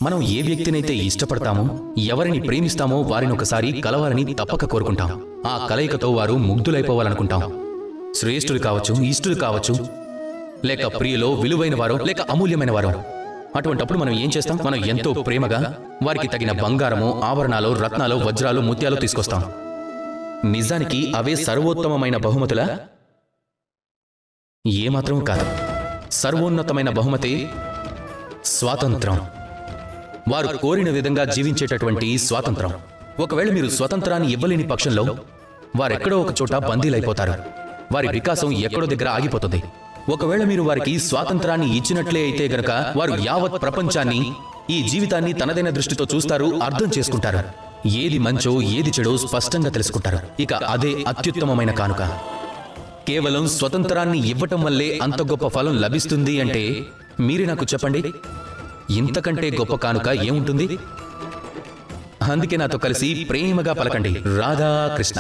మనం ఏ వ్యక్తినైతే ఇష్టపడతామో, ఎవరిని ప్రేమిస్తామో వారిని ఒకసారి కలవాలని తప్పక కోరుకుంటాం. ఆ కలయికతో వారు ముగ్ధులైపోవాలనుకుంటాం. శ్రేష్ఠులు కావచ్చు, ఇష్టులు కావచ్చు, లేక ప్రియులో విలువైన వారో లేక అమూల్యమైన వారో. అటువంటప్పుడు మనం ఏం చేస్తాం? మనం ఎంతో ప్రేమగా వారికి తగిన బంగారము, ఆభరణాలు, రత్నాలు, వజ్రాలు, ముత్యాలు తీసుకొస్తాం. నిజానికి అవే సర్వోత్తమమైన బహుమతుల? ఏమాత్రం కాదు. సర్వోన్నతమైన బహుమతి స్వాతంత్రం. వారు కోరిన విధంగా జీవించేటటువంటి స్వాతంత్రం. ఒకవేళ మీరు స్వతంత్రాన్ని ఇవ్వలేని పక్షంలో వారెక్కడో ఒక చోట బందీలైపోతారు. వారి వికాసం ఎక్కడో దగ్గర ఆగిపోతుంది. ఒకవేళ మీరు వారికి స్వాతంత్రాన్ని ఇచ్చినట్లే అయితే గనక వారు యావత్ ప్రపంచాన్ని, ఈ జీవితాన్ని తనదైన దృష్టితో చూస్తారు, అర్థం చేసుకుంటారు. ఏది మంచో ఏది చెడో స్పష్టంగా తెలుసుకుంటారు. ఇక అదే అత్యుత్తమమైన కానుక. కేవలం స్వతంత్రాన్ని ఇవ్వటం వల్లే అంత గొప్ప ఫలం లభిస్తుంది అంటే మీరే నాకు చెప్పండి, ఇంతకంటే గొప్ప కానుక ఏముంటుంది? అందుకే నాతో కలిసి ప్రేమగా పలకండి, రాధా కృష్ణ.